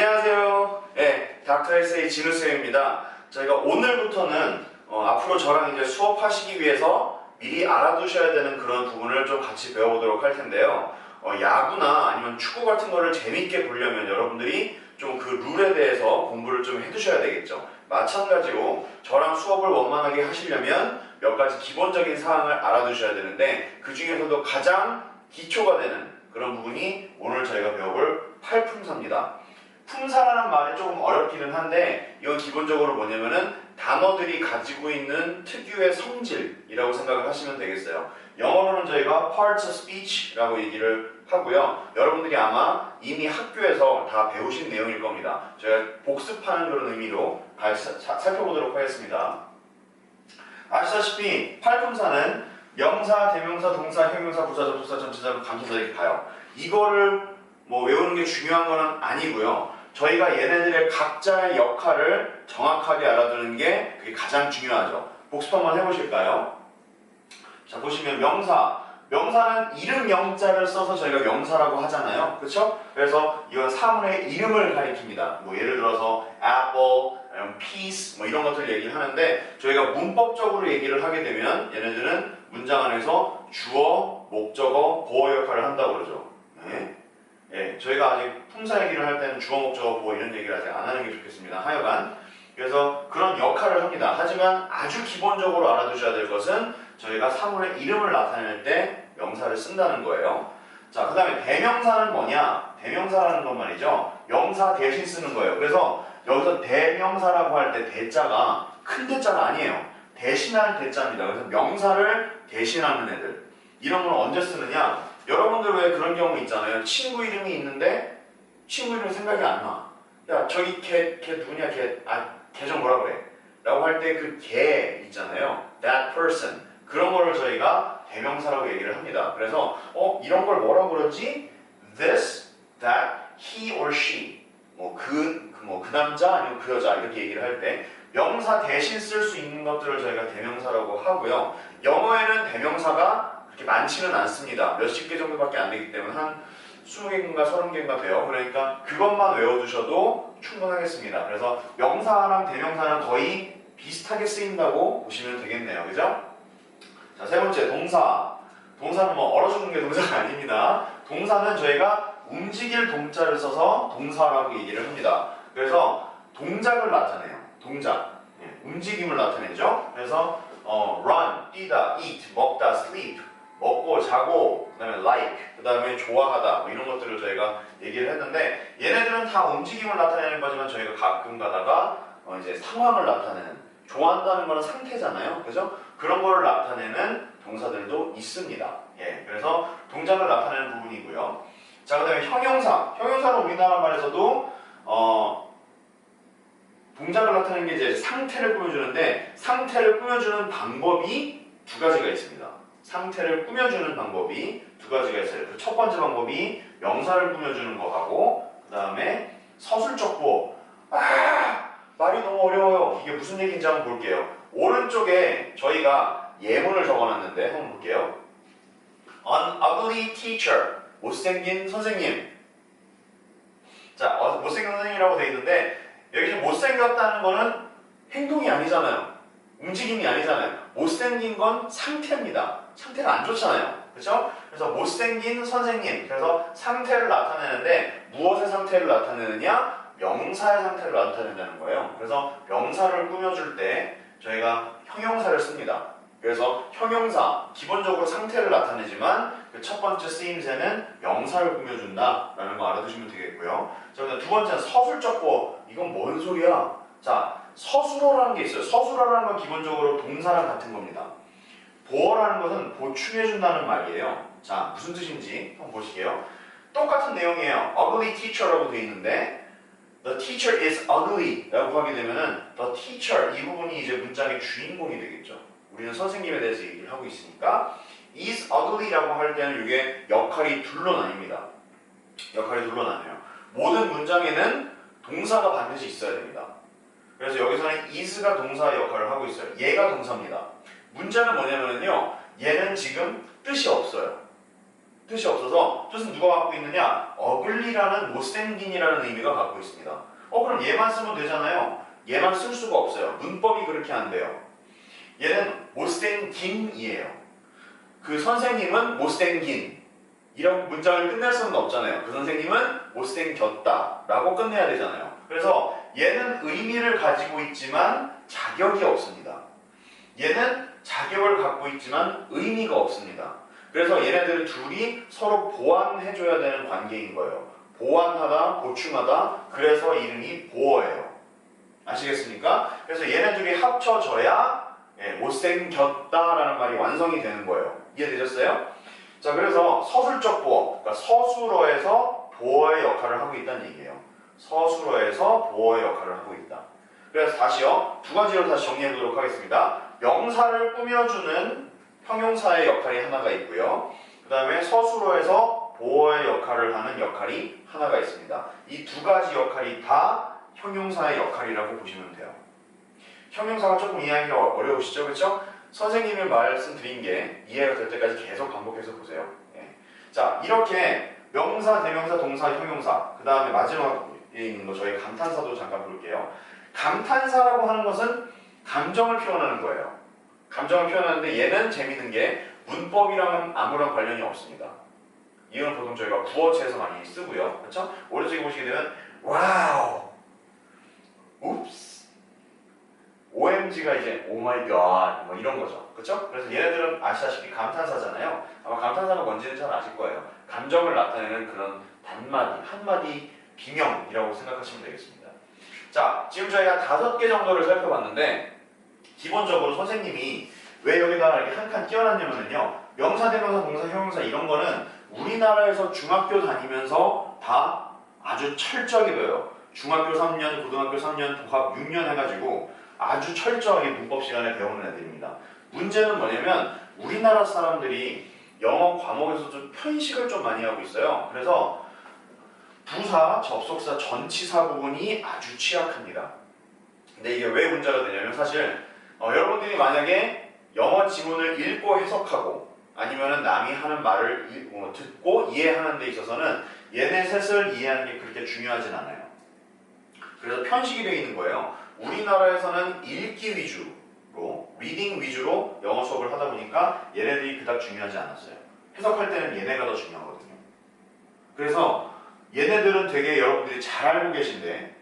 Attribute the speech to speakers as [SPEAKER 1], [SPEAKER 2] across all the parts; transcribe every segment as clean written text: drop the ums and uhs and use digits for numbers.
[SPEAKER 1] 안녕하세요. 네, 닥터 에세이 진우쌤입니다. 저희가 오늘부터는 앞으로 저랑 이제 수업하시기 위해서 미리 알아두셔야 되는 그런 부분을 좀 같이 배워보도록 할 텐데요. 야구나 아니면 축구 같은 거를 재밌게 보려면 여러분들이 좀 그 룰에 대해서 공부를 좀 해두셔야 되겠죠. 마찬가지로 저랑 수업을 원만하게 하시려면 몇 가지 기본적인 사항을 알아두셔야 되는데 그 중에서도 가장 기초가 되는 그런 부분이 오늘 저희가 배워볼 팔품사입니다. 품사라는 말이 조금 어렵기는 한데 이건 기본적으로 뭐냐면은 단어들이 가지고 있는 특유의 성질이라고 생각을 하시면 되겠어요. 영어로는 저희가 parts of speech라고 얘기를 하고요. 여러분들이 아마 이미 학교에서 다 배우신 내용일 겁니다. 저희가 복습하는 그런 의미로 살펴보도록 하겠습니다. 아시다시피 팔품사는 명사, 대명사, 동사, 형용사, 부사, 접속사, 전치사, 감사사 이렇게 가요. 이거를 뭐 외우는 게 중요한 건 아니고요. 저희가 얘네들의 각자의 역할을 정확하게 알아두는 게 그게 가장 중요하죠. 복습 한번 해보실까요? 자, 보시면 명사. 명사는 이름 명자를 써서 저희가 명사라고 하잖아요. 그렇죠? 그래서 이건 사물의 이름을 가리킵니다. 뭐 예를 들어서 apple, piece 뭐 이런 것들 얘기를 하는데 저희가 문법적으로 얘기를 하게 되면 얘네들은 문장 안에서 주어, 목적어, 보어 역할을 한다고 그러죠. 네. 예, 저희가 아직 품사 얘기를 할 때는 주어, 목적어, 보어 이런 얘기를 아직 안 하는 게 좋겠습니다. 하여간 그래서 그런 역할을 합니다. 하지만 아주 기본적으로 알아두셔야 될 것은 저희가 사물의 이름을 나타낼 때 명사를 쓴다는 거예요. 자, 그 다음에 대명사는 뭐냐? 대명사라는 건 말이죠. 명사 대신 쓰는 거예요. 그래서 여기서 대명사라고 할 때 대자가 큰 대자가 아니에요. 대신할 대자입니다. 그래서 명사를 대신하는 애들. 이런 건 언제 쓰느냐? 여러분들 왜 그런 경우 있잖아요. 친구 이름이 있는데 친구 이름 생각이 안 나. 야, 저기 걔 누구냐? 걔 좀 뭐라 그래? 라고 할 때 그 걔 있잖아요. that person. 그런 거를 저희가 대명사라고 얘기를 합니다. 그래서 이런 걸 뭐라고 그러지? this, that, he or she. 그 남자 아니면 그 여자 이렇게 얘기를 할 때 명사 대신 쓸 수 있는 것들을 저희가 대명사라고 하고요. 영어에는 대명사가 그렇게 많지는 않습니다. 몇십 개 정도밖에 안 되기 때문에 한 20개인가 30개인가 돼요. 그러니까 그것만 외워두셔도 충분하겠습니다. 그래서 명사랑 대명사는 거의 비슷하게 쓰인다고 보시면 되겠네요. 그죠? 자, 세 번째 동사. 동사는 뭐 얼어 죽는 게 동사가 아닙니다. 동사는 저희가 움직일 동자를 써서 동사라고 얘기를 합니다. 그래서 동작을 나타내요. 동작. 움직임을 나타내죠. 그래서 run, 뛰다, eat, 먹다, sleep. 먹고 자고, 그 다음에 like, 그 다음에 좋아하다 뭐 이런 것들을 저희가 얘기를 했는데 얘네들은 다 움직임을 나타내는 거지만 저희가 가끔 가다가 이제 상황을 나타내는 좋아한다는 거는 상태잖아요. 그죠? 그런 거를 나타내는 동사들도 있습니다. 예, 그래서 동작을 나타내는 부분이고요. 자, 그 다음에 형용사. 형용사는 우리나라 말에서도 동작을 나타내는 게 이제 상태를 꾸며주는데 상태를 꾸며주는 방법이 두 가지가 있습니다. 상태를 꾸며주는 방법이 두 가지가 있어요. 그 첫 번째 방법이 명사를 꾸며주는 거하고 그 다음에 서술적 보호. 말이 너무 어려워요. 이게 무슨 얘기인지 한번 볼게요. 오른쪽에 저희가 예문을 적어놨는데 한번 볼게요. An ugly teacher. 못생긴 선생님. 자, 못생긴 선생님이라고 돼 있는데 여기서 못생겼다는 거는 행동이 아니잖아요. 움직임이 아니잖아요. 못생긴 건 상태입니다. 상태가 안 좋잖아요. 그렇죠? 그래서 못생긴 선생님. 그래서 상태를 나타내는데 무엇의 상태를 나타내느냐? 명사의 상태를 나타낸다는 거예요. 그래서 명사를 꾸며줄 때 저희가 형용사를 씁니다. 그래서 형용사, 기본적으로 상태를 나타내지만 그 첫 번째 쓰임새는 명사를 꾸며준다 라는 거 알아두시면 되겠고요. 자, 그다음 두 번째는 서술적 보호. 이건 뭔 소리야? 자, 서술어라는 게 있어요. 서술어라는 건 기본적으로 동사랑 같은 겁니다. 보어라는 것은 보충해준다는 말이에요. 자, 무슨 뜻인지 한번 보시게요. 똑같은 내용이에요. ugly teacher라고 돼 있는데 the teacher is ugly 라고 하게 되면은 the teacher 이 부분이 이제 문장의 주인공이 되겠죠. 우리는 선생님에 대해서 얘기를 하고 있으니까 is ugly라고 할 때는 이게 역할이 둘로 나뉩니다. 역할이 둘로 나뉘어요. 모든 문장에는 동사가 반드시 있어야 됩니다. 그래서 여기서는 is가 동사 역할을 하고 있어요. 얘가 동사입니다. 문제는 뭐냐면요. 얘는 지금 뜻이 없어요. 뜻이 없어서 뜻은 누가 갖고 있느냐? 어글리라는 못생긴이라는 의미가 갖고 있습니다. 그럼 얘만 쓰면 되잖아요. 얘만 쓸 수가 없어요. 문법이 그렇게 안 돼요. 얘는 못생김이에요. 그 선생님은 못생긴 이런 문장을 끝낼 수는 없잖아요. 그 선생님은 못생겼다 라고 끝내야 되잖아요. 그래서 얘는 의미를 가지고 있지만 자격이 없습니다. 얘는 자격을 갖고 있지만 의미가 없습니다. 그래서 얘네들은 둘이 서로 보완해줘야 되는 관계인 거예요. 보완하다, 보충하다, 그래서 이름이 보어예요. 아시겠습니까? 그래서 얘네들이 합쳐져야 못생겼다라는 말이 완성이 되는 거예요. 이해되셨어요? 자, 그래서 서술적 보어, 그러니까 서술어에서 보어의 역할을 하고 있다는 얘기예요. 서술어에서 보어의 역할을 하고 있다. 그래서 다시요, 두 가지로 다시 정리해 보도록 하겠습니다. 명사를 꾸며주는 형용사의 역할이 하나가 있고요. 그 다음에 서술어에서 보어의 역할을 하는 역할이 하나가 있습니다. 이 두 가지 역할이 다 형용사의 역할이라고 보시면 돼요. 형용사가 조금 이해하기가 어려우시죠? 그렇죠? 선생님이 말씀드린 게 이해가 될 때까지 계속 반복해서 보세요. 자, 이렇게 명사, 대명사, 동사, 형용사, 그 다음에 마지막에 있는 거 저희 감탄사도 잠깐 볼게요. 감탄사라고 하는 것은 감정을 표현하는 거예요. 감정을 표현하는데 얘는 재밌는 게 문법이랑은 아무런 관련이 없습니다. 이건 보통 저희가 구어체에서 많이 쓰고요. 그렇죠? 오른쪽에 보시게 되면 와우, 옵스, OMG가 이제 오 마이 갓 뭐 이런 거죠. 그렇죠? 그래서 얘네들은 아시다시피 감탄사잖아요. 아마 감탄사가 뭔지는 잘 아실 거예요. 감정을 나타내는 그런 단마디, 한마디 비명이라고 생각하시면 되겠습니다. 자, 지금 저희가 5개 정도를 살펴봤는데 기본적으로 선생님이 왜 여기다 이렇게 한 칸 띄워놨냐면요. 명사, 대명사, 동사, 형용사 이런 거는 우리나라에서 중학교 다니면서 다 아주 철저하게 배워요. 중학교 3년, 고등학교 3년, 독학 6년 해가지고 아주 철저하게 문법 시간에 배우는 애들입니다. 문제는 뭐냐면 우리나라 사람들이 영어 과목에서 좀 편식을 좀 많이 하고 있어요. 그래서 부사, 접속사, 전치사 부분이 아주 취약합니다. 근데 이게 왜 문제가 되냐면 사실 여러분들이 만약에 영어 지문을 읽고 해석하고 아니면 남이 하는 말을 듣고 이해하는 데 있어서는 얘네 셋을 이해하는 게 그렇게 중요하진 않아요. 그래서 편식이 되어 있는 거예요. 우리나라에서는 읽기 위주로, 리딩 위주로 영어 수업을 하다 보니까 얘네들이 그닥 중요하지 않았어요. 해석할 때는 얘네가 더 중요하거든요. 그래서 얘네들은 되게 여러분들이 잘 알고 계신데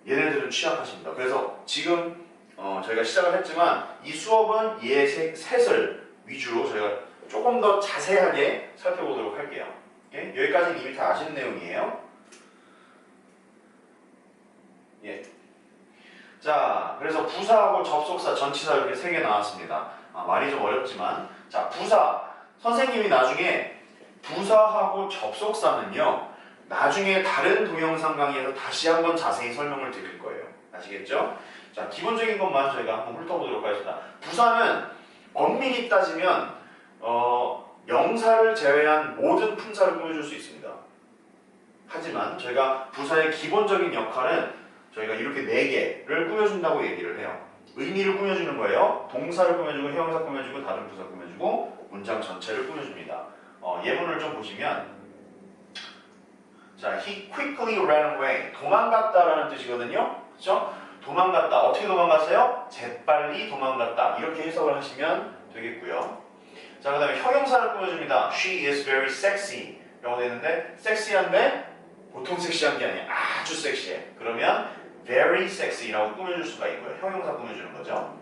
[SPEAKER 1] 얘네들은 취약하십니다. 그래서 지금 저희가 시작을 했지만 이 수업은 얘 셋을 위주로 저희가 조금 더 자세하게 살펴보도록 할게요. 예? 여기까지는 이미 다 아시는 내용이에요. 예. 자, 그래서 부사하고 접속사, 전치사 이렇게 3개 나왔습니다. 말이 좀 어렵지만 자, 부사. 선생님이 나중에 부사하고 접속사는요 나중에 다른 동영상 강의에서 다시 한번 자세히 설명을 드릴 거예요. 아시겠죠? 자, 기본적인 것만 저희가 한번 훑어보도록 하겠습니다. 부사는 엄밀히 따지면 명사를 제외한 모든 품사를 꾸며줄 수 있습니다. 하지만 저희가 부사의 기본적인 역할은 저희가 이렇게 4개를 꾸며준다고 얘기를 해요. 의미를 꾸며주는 거예요. 동사를 꾸며주고, 형용사 꾸며주고, 다른 부사 꾸며주고, 문장 전체를 꾸며줍니다. 예문을 좀 보시면 자, he quickly ran away. 도망갔다라는 뜻이거든요. 그렇죠? 도망갔다. 어떻게 도망갔어요? 재빨리 도망갔다. 이렇게 해석을 하시면 되겠고요. 자, 그 다음에 형용사를 꾸며줍니다. She is very sexy. 라고 되는데 섹시한데 보통 섹시한 게 아니에요. 아주 섹시해. 그러면 very sexy라고 꾸며줄 수가 있고요. 형용사 꾸며주는 거죠.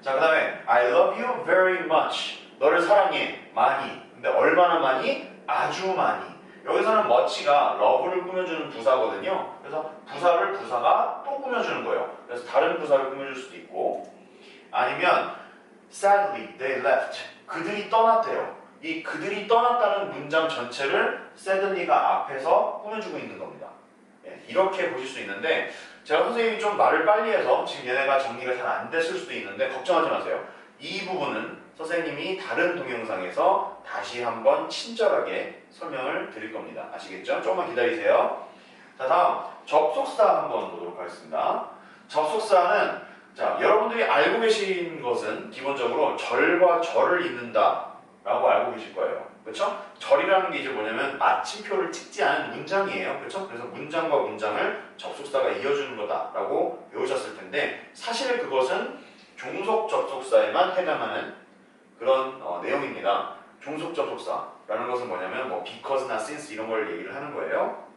[SPEAKER 1] 자, 그 다음에 I love you very much. 너를 사랑해. 많이. 근데 얼마나 많이? 아주 많이. 여기서는 much가 love를 꾸며주는 부사거든요. 그래서 부사를 부사가 또 꾸며주는 거예요. 그래서 다른 부사를 꾸며줄 수도 있고 아니면 sadly they left. 그들이 떠났대요. 이 그들이 떠났다는 문장 전체를 sadly가 앞에서 꾸며주고 있는 겁니다. 이렇게 보실 수 있는데 제가 선생님이 좀 말을 빨리 해서 지금 얘네가 정리가 잘 안 됐을 수도 있는데 걱정하지 마세요. 이 부분은 선생님이 다른 동영상에서 다시 한번 친절하게 설명을 드릴 겁니다. 아시겠죠? 조금만 기다리세요. 자, 다음 접속사 한번 보도록 하겠습니다. 접속사는 자, 여러분들이 알고 계신 것은 기본적으로 절과 절을 잇는다 라고 알고 계실 거예요. 그렇죠? 절이라는 게 이제 뭐냐면 마침표를 찍지 않은 문장이에요. 그렇죠? 그래서 문장과 문장을 접속사가 이어주는 거다라고 배우셨을 텐데 사실 그것은 종속 접속사에만 해당하는 그런 내용입니다. 종속 접속사라는 것은 뭐냐면 뭐 because나 since 이런 걸 얘기를 하는 거예요.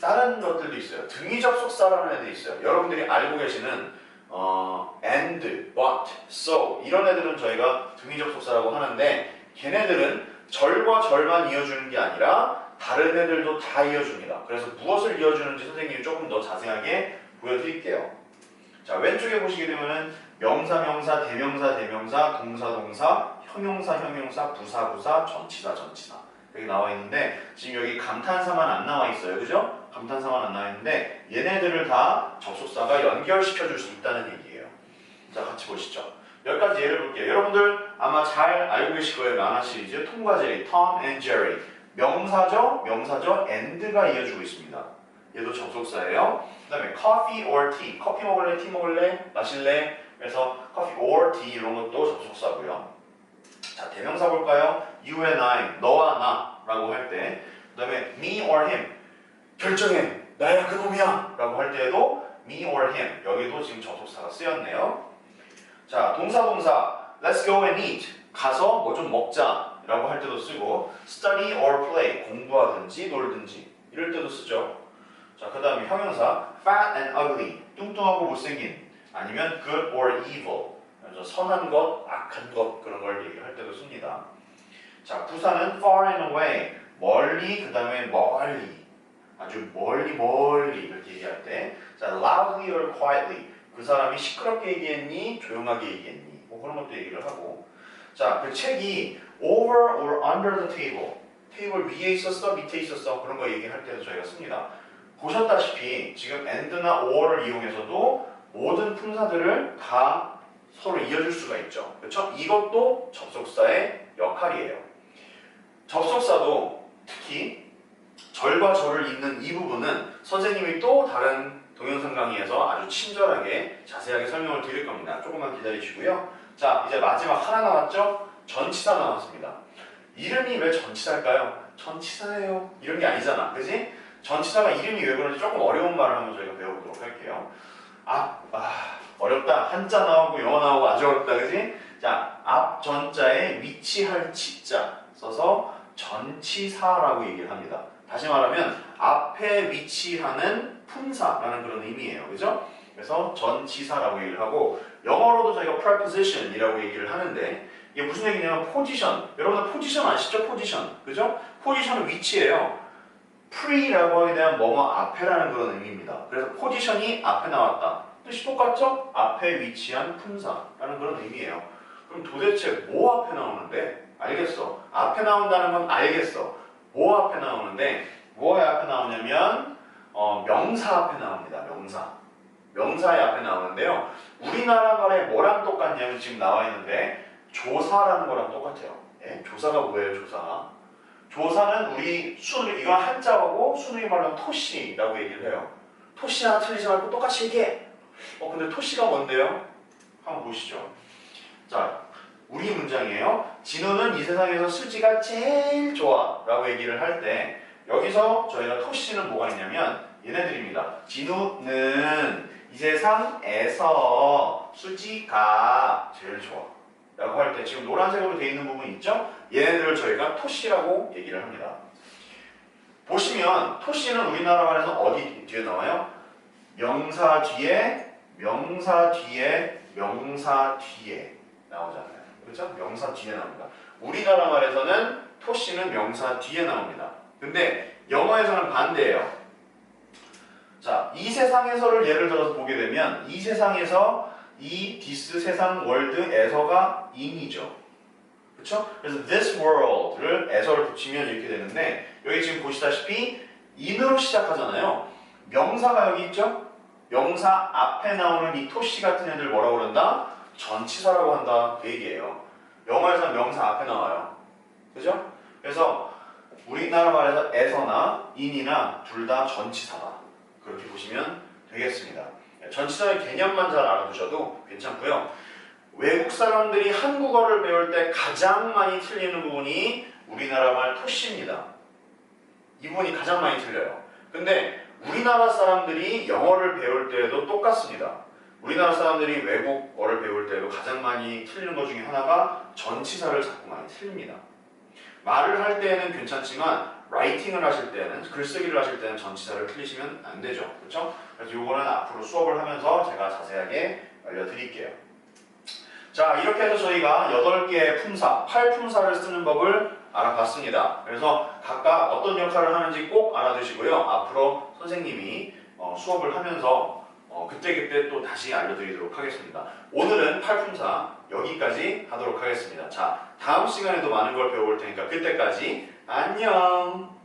[SPEAKER 1] 다른 것들도 있어요. 등위 접속사라는 애들이 있어요. 여러분들이 알고 계시는 and, but, so 이런 애들은 저희가 등위 접속사라고 하는데 걔네들은 절과 절만 이어주는 게 아니라 다른 애들도 다 이어줍니다. 그래서 무엇을 이어주는지 선생님이 조금 더 자세하게 보여드릴게요. 자, 왼쪽에 보시게 되면은 명사, 명사, 대명사, 대명사, 동사, 동사, 형용사, 형용사, 부사, 부사, 전치사, 전치사 여기 나와 있는데 지금 여기 감탄사만 안 나와 있어요. 그죠? 감탄사만 안 나와 있는데 얘네들을 다 접속사가 연결시켜 줄 수 있다는 얘기예요. 자, 같이 보시죠. 여기까지 예를 볼게요. 여러분들 아마 잘 알고 계실 거예요. 만화 시리즈 톰과 제리, Tom and Jerry. 명사죠? 명사죠? and가 이어주고 있습니다. 얘도 접속사예요. 그 다음에 coffee or tea. 커피 먹을래? 티 먹을래? 마실래? 그래서 coffee or tea 이런 것도 접속사고요. 자, 대명사 볼까요? you and I, 너와 나 라고 할 때, 그 다음에 me or him, 결정해, 나야 그놈이야 라고 할 때에도 me or him, 여기도 지금 접속사가 쓰였네요. 자, 동사 동사, let's go and eat, 가서 뭐 좀 먹자 라고 할 때도 쓰고, study or play, 공부하든지 놀든지 이럴 때도 쓰죠. 자, 그 다음에 형용사, fat and ugly, 뚱뚱하고 못생긴, 아니면 good or evil, 선한 것, 악한 것 그런 걸 얘기할 때도 씁니다. 자, 부사는 far and away, 멀리, 그 다음에 멀리, 아주 멀리 멀리 이렇게 얘기할 때, 자, loudly or quietly, 그 사람이 시끄럽게 얘기했니, 조용하게 얘기했니, 뭐 그런 것도 얘기를 하고. 자, 그 책이 over or under the table, 테이블 위에 있었어, 밑에 있었어 그런 거 얘기할 때도 저희가 씁니다. 보셨다시피 지금 and나 or를 이용해서도 모든 품사들을 다 서로 이어줄 수가 있죠. 그렇죠? 이것도 접속사의 역할이에요. 접속사도 특히 절과 절을 잇는 이 부분은 선생님이 또 다른 동영상 강의에서 아주 친절하게 자세하게 설명을 드릴 겁니다. 조금만 기다리시고요. 자, 이제 마지막 하나 남았죠? 전치사 나왔습니다. 이름이 왜 전치사일까요? 전치사예요. 이런 게 아니잖아. 그지? 전치사가 이름이 왜 그런지 조금 어려운 말을 한번 저희가 배워보도록 할게요. 어렵다. 한자 나오고 영어 나오고 아주 어렵다. 그지? 자, 앞 전자에 위치할 치자 써서 전치사라고 얘기를 합니다. 다시 말하면 앞에 위치하는 품사라는 그런 의미예요. 그죠? 그래서 전치사라고 얘기를 하고 영어로도 저희가 preposition이라고 얘기를 하는데 이게 무슨 얘기냐면 포지션. 여러분들 포지션 아시죠? 포지션. 그죠? 포지션은 위치예요. pre라고 하게 되면 뭐뭐 앞에라는 그런 의미입니다. 그래서 포지션이 앞에 나왔다. 뜻이 똑같죠? 앞에 위치한 품사라는 그런 의미예요. 그럼 도대체 뭐 앞에 나오는데? 알겠어. 앞에 나온다는 건 알겠어. 뭐 앞에 나오는데? 뭐에 앞에 나오냐면 명사 앞에 나옵니다. 명사. 명사의 앞에 나오는데요. 우리나라 말에 뭐랑 똑같냐면 지금 나와 있는데 조사라는 거랑 똑같아요. 예? 조사가 뭐예요? 조사. 조사는 우리 수능, 이건 한자어고 수능이 말로는 토시라고 얘기를 해요. 토시 하나 틀리지 말고 똑같이 얘기해. 근데 토시가 뭔데요? 한번 보시죠. 자, 우리 문장이에요. 진우는 이 세상에서 수지가 제일 좋아 라고 얘기를 할 때 여기서 저희가 토시는 뭐가 있냐면 얘네들입니다. 진우는 이 세상에서 수지가 제일 좋아 라고 할 때 지금 노란색으로 되어 있는 부분 있죠? 얘네들을 저희가 토시라고 얘기를 합니다. 보시면 토시는 우리나라 말에서 어디 뒤에 나와요? 명사 뒤에, 명사 뒤에, 명사 뒤에 나오잖아요. 그렇죠? 명사 뒤에 나옵니다. 우리나라 말에서는 토시는 명사 뒤에 나옵니다. 근데 영어에서는 반대예요. 자, 이 세상에서를 예를 들어서 보게 되면 이 세상에서 이 this 세상 월드에서가 in이죠. 그렇죠? 그래서 this world를 에서를 붙이면 이렇게 되는데 여기 지금 보시다시피 in으로 시작하잖아요. 명사가 여기 있죠? 명사 앞에 나오는 이 토시 같은 애들 뭐라고 그런다? 전치사라고 한다 그 얘기예요. 영어에서는 명사 앞에 나와요. 그죠? 그래서 우리나라 말에서 에서나 in이나 둘 다 전치사다. 그렇게 보시면 되겠습니다. 전치사의 개념만 잘 알아두셔도 괜찮고요. 외국 사람들이 한국어를 배울 때 가장 많이 틀리는 부분이 우리나라 말 토시입니다. 이 부분이 가장 많이 틀려요. 근데 우리나라 사람들이 영어를 배울 때에도 똑같습니다. 우리나라 사람들이 외국어를 배울 때에도 가장 많이 틀리는 것 중에 하나가 전치사를 자꾸 많이 틀립니다. 말을 할 때는 괜찮지만 라이팅을 하실 때는, 글쓰기를 하실 때는 전치사를 틀리시면 안 되죠. 그렇죠? 그래서 요거는 앞으로 수업을 하면서 제가 자세하게 알려드릴게요. 자, 이렇게 해서 저희가 8개의 품사, 8품사를 쓰는 법을 알아봤습니다. 그래서 각각 어떤 역할을 하는지 꼭 알아두시고요. 앞으로 선생님이 수업을 하면서 그때그때 또 다시 알려드리도록 하겠습니다. 오늘은 8품사 여기까지 하도록 하겠습니다. 자, 다음 시간에도 많은 걸 배워볼 테니까 그때까지 안녕!